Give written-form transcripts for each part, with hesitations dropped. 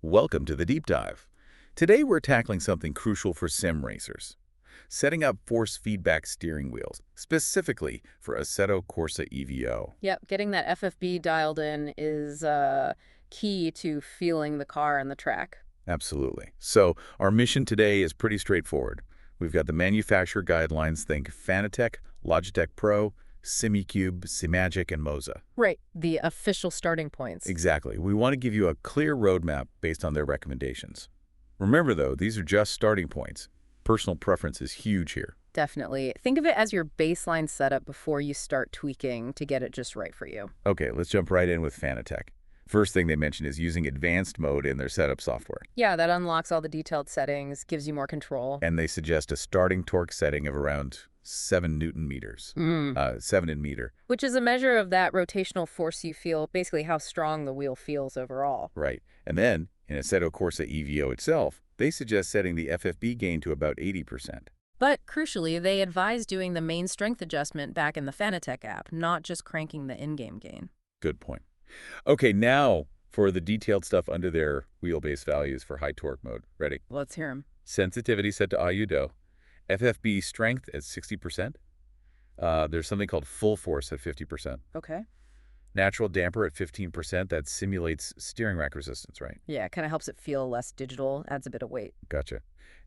Welcome to the Deep Dive. Today we're tackling something crucial for sim racers, setting up force feedback steering wheels, specifically for Assetto Corsa EVO. Yep, getting that FFB dialed in is key to feeling the car and the track. Absolutely. So our mission today is pretty straightforward. We've got the manufacturer guidelines, think Fanatec, Logitech Pro, SimiCube, Simagic, and Moza. Right, the official starting points. Exactly. We want to give you a clear roadmap based on their recommendations. Remember, though, these are just starting points. Personal preference is huge here. Definitely. Think of it as your baseline setup before you start tweaking to get it just right for you. Okay, let's jump right in with Fanatec. First thing they mention is using advanced mode in their setup software. Yeah, that unlocks all the detailed settings, gives you more control. And they suggest a starting torque setting of around 7 Newton meters, 7 in meter. Which is a measure of that rotational force you feel, basically how strong the wheel feels overall. Right. And then, in Assetto Corsa EVO itself, they suggest setting the FFB gain to about 80%. But crucially, they advise doing the main strength adjustment back in the Fanatec app, not just cranking the in-game gain. Good point. Okay, now for the detailed stuff under their wheelbase values for high torque mode. Ready? Let's hear them. Sensitivity set to IUDO. FFB strength at 60%. There's something called full force at 50%. Okay. Natural damper at 15%. That simulates steering rack resistance, right? Yeah, it kind of helps it feel less digital, adds a bit of weight. Gotcha.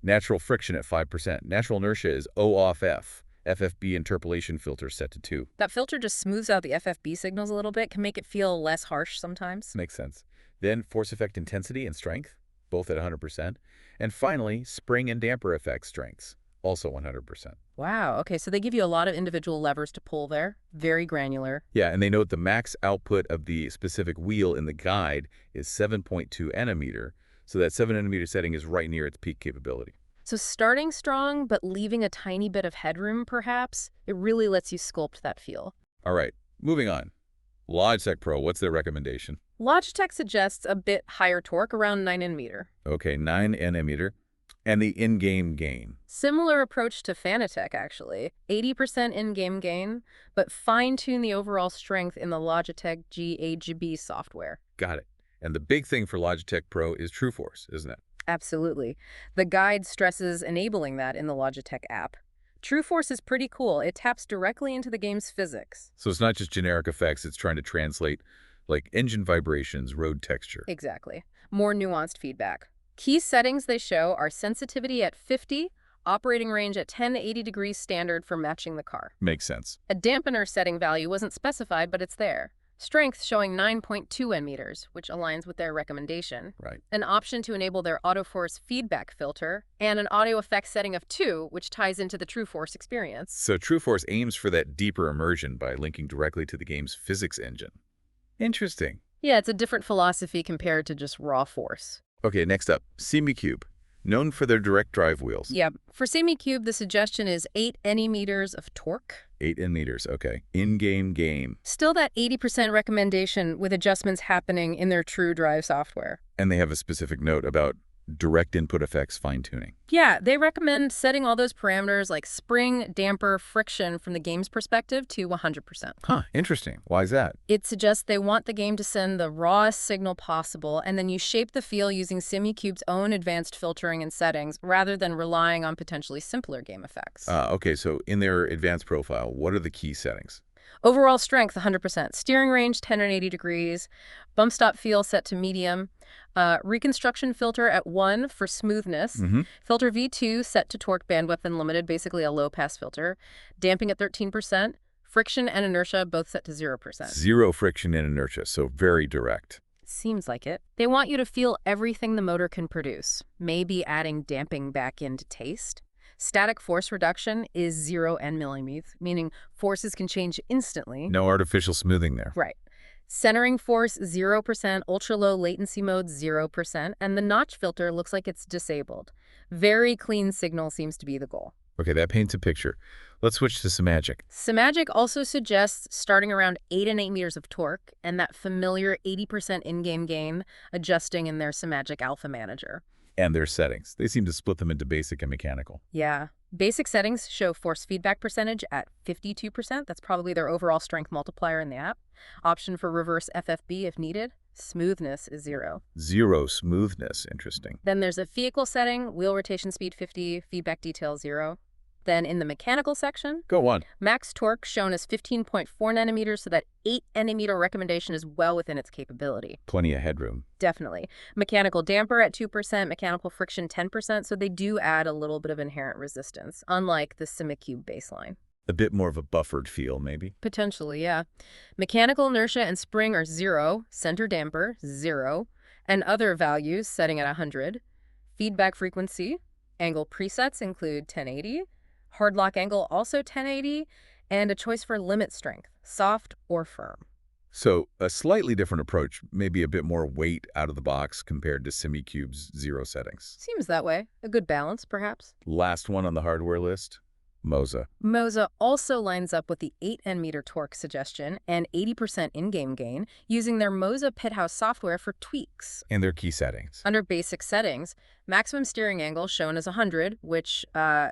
Natural friction at 5%. Natural inertia is O off F. FFB interpolation filter set to 2. That filter just smooths out the FFB signals a little bit, can make it feel less harsh sometimes. Makes sense. Then force effect intensity and strength, both at 100%. And finally, spring and damper effect strengths, also 100%. Wow, okay, so they give you a lot of individual levers to pull there. Very granular. Yeah, and they note the max output of the specific wheel in the guide is 7.2 nanometer, so that 7 nanometer setting is right near its peak capability. So starting strong, but leaving a tiny bit of headroom, perhaps, it really lets you sculpt that feel. All right, moving on. Logitech Pro, what's their recommendation? Logitech suggests a bit higher torque, around 9 nm. Okay, 9 nanometer. And the in-game gain. Similar approach to Fanatec, actually. 80% in-game gain, but fine-tune the overall strength in the Logitech GAGB software. Got it. And the big thing for Logitech Pro is True Force, isn't it? Absolutely. The guide stresses enabling that in the Logitech app. True Force is pretty cool. It taps directly into the game's physics. So it's not just generic effects, it's trying to translate like engine vibrations, road texture. Exactly. More nuanced feedback. Key settings they show are sensitivity at 50, operating range at 1080 degrees standard for matching the car. Makes sense. A dampener setting value wasn't specified, but it's there. Strength showing 9.2 N-meters, which aligns with their recommendation. Right. An option to enable their autoforce feedback filter, and an audio effects setting of 2, which ties into the True Force experience. So True Force aims for that deeper immersion by linking directly to the game's physics engine. Interesting. Yeah, it's a different philosophy compared to just raw force. Okay, next up, SimiCube, known for their direct drive wheels. Yeah, for SimiCube, the suggestion is 8 nm of torque. 8 nm, okay. In-game gain. Still that 80% recommendation with adjustments happening in their True Drive software. And they have a specific note about direct input effects fine-tuning. Yeah, they recommend setting all those parameters like spring, damper, friction from the game's perspective to 100%. Huh, interesting. Why is that? It suggests they want the game to send the rawest signal possible, and then you shape the feel using SimiCube's own advanced filtering and settings rather than relying on potentially simpler game effects. Okay, so in their advanced profile, what are the key settings? Overall strength, 100%. Steering range, 1080 degrees. Bump stop feel set to medium. Reconstruction filter at 1 for smoothness. Filter V2 set to torque bandwidth unlimited, basically a low-pass filter. Damping at 13%. Friction and inertia both set to 0%. Zero friction and inertia, so very direct. Seems like it. They want you to feel everything the motor can produce, maybe adding damping back into taste. Static force reduction is 0 N-millimeters, meaning forces can change instantly. No artificial smoothing there. Right. Centering force, 0%, ultra-low latency mode, 0%, and the notch filter looks like it's disabled. Very clean signal seems to be the goal. Okay, that paints a picture. Let's switch to Simagic. Simagic also suggests starting around 8 and 8 meters of torque and that familiar 80% in-game gain, adjusting in their Simagic Alpha Manager. And their settings. They seem to split them into basic and mechanical. Yeah. Basic settings show force feedback percentage at 52%. That's probably their overall strength multiplier in the app. Option for reverse FFB if needed. Smoothness is 0. Zero smoothness. Interesting. Then there's a vehicle setting, wheel rotation speed 50, feedback detail 0. Then in the mechanical section, Go on. max torque shown as 15.4 nanometers, so that 8 nanometer recommendation is well within its capability. Plenty of headroom. Definitely. Mechanical damper at 2%, mechanical friction 10%, so they do add a little bit of inherent resistance, unlike the Simicube baseline. A bit more of a buffered feel, maybe. Potentially, yeah. Mechanical inertia and spring are 0, center damper 0, and other values setting at 100. Feedback frequency, angle presets include 1080, hard lock angle also 1080, and a choice for limit strength, soft or firm. So a slightly different approach, maybe a bit more weight out of the box compared to Simicube's 0 settings. Seems that way. A good balance, perhaps. Last one on the hardware list, Moza. Moza also lines up with the 8 Nm torque suggestion and 80% in-game gain using their Moza Pithouse software for tweaks. And their key settings. Under basic settings, maximum steering angle shown as 100, which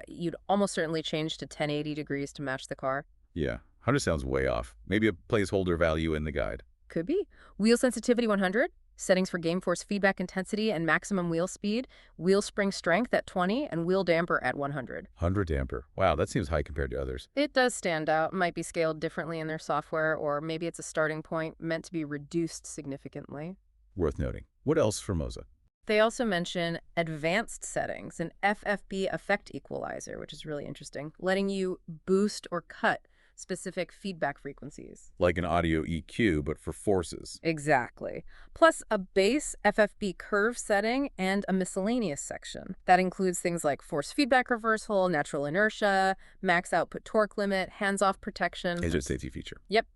you'd almost certainly change to 1080 degrees to match the car. Yeah, 100 sounds way off. Maybe a placeholder value in the guide. Could be. Wheel sensitivity 100, settings for game force feedback intensity and maximum wheel speed, wheel spring strength at 20, and wheel damper at 100. 100 damper. Wow, that seems high compared to others. It does stand out. Might be scaled differently in their software, or maybe it's a starting point meant to be reduced significantly. Worth noting. What else for Moza? They also mention advanced settings, an FFB effect equalizer, which is really interesting, letting you boost or cut specific feedback frequencies. Like an audio EQ, but for forces. Exactly. Plus a base FFB curve setting and a miscellaneous section. That includes things like force feedback reversal, natural inertia, max output torque limit, hands-off protection. Is it a safety feature? Yep.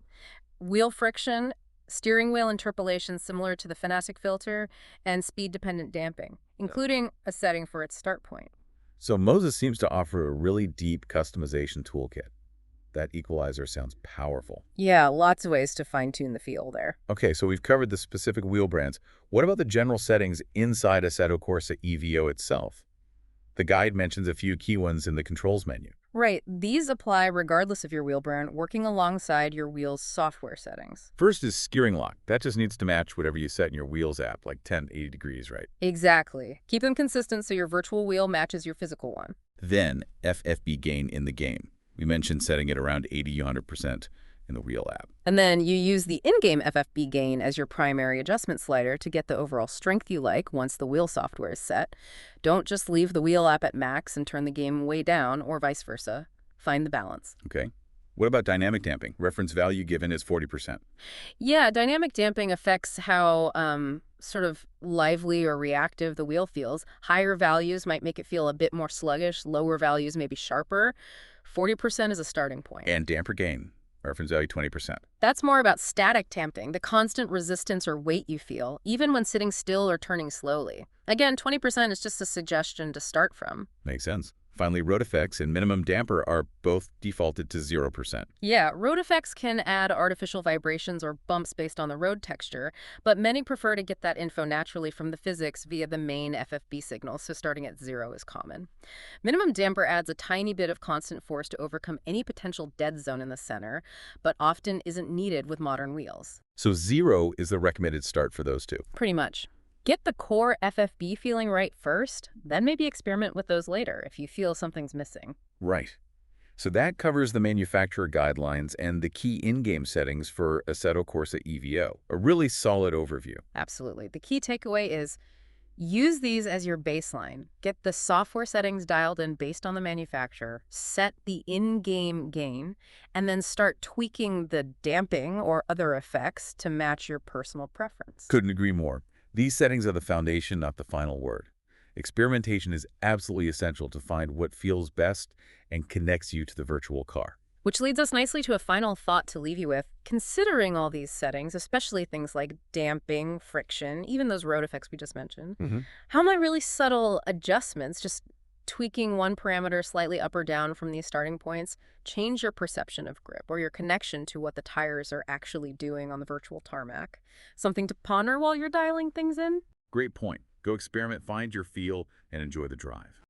Wheel friction, steering wheel interpolation similar to the Fanastic filter, and speed-dependent damping, including a setting for its start point. So Moza seems to offer a really deep customization toolkit. That equalizer sounds powerful. Yeah, lots of ways to fine-tune the feel there. Okay, so we've covered the specific wheel brands. What about the general settings inside Assetto Corsa EVO itself? The guide mentions a few key ones in the controls menu. Right. These apply regardless of your wheel brand, working alongside your wheel's software settings. First is steering lock. That just needs to match whatever you set in your wheels app, like 10, 80 degrees, right? Exactly. Keep them consistent so your virtual wheel matches your physical one. Then FFB gain in the game. We mentioned setting it around 80-100% in the wheel app. And then you use the in-game FFB gain as your primary adjustment slider to get the overall strength you like once the wheel software is set. Don't just leave the wheel app at max and turn the game way down, or vice versa. Find the balance. Okay. What about dynamic damping? Reference value given is 40%. Yeah, dynamic damping affects how sort of lively or reactive the wheel feels. Higher values might make it feel a bit more sluggish. Lower values may be sharper. 40% is a starting point. And damper gain. Reference value 20%. That's more about static damping, the constant resistance or weight you feel, even when sitting still or turning slowly. Again, 20% is just a suggestion to start from. Makes sense. Finally, road effects and minimum damper are both defaulted to 0%. Yeah, road effects can add artificial vibrations or bumps based on the road texture, but many prefer to get that info naturally from the physics via the main FFB signal, so starting at 0 is common. Minimum damper adds a tiny bit of constant force to overcome any potential dead zone in the center, but often isn't needed with modern wheels. So 0 is the recommended start for those two. Pretty much. Get the core FFB feeling right first, then maybe experiment with those later if you feel something's missing. Right. So that covers the manufacturer guidelines and the key in-game settings for Assetto Corsa EVO. A really solid overview. Absolutely. The key takeaway is use these as your baseline. Get the software settings dialed in based on the manufacturer, set the in-game gain, and then start tweaking the damping or other effects to match your personal preference. Couldn't agree more. These settings are the foundation, not the final word. Experimentation is absolutely essential to find what feels best and connects you to the virtual car. Which leads us nicely to a final thought to leave you with. Considering all these settings, especially things like damping, friction, even those road effects we just mentioned, how might really subtle adjustments, just tweaking one parameter slightly up or down from these starting points, change your perception of grip or your connection to what the tires are actually doing on the virtual tarmac? Something to ponder while you're dialing things in? Great point. Go experiment, find your feel, and enjoy the drive.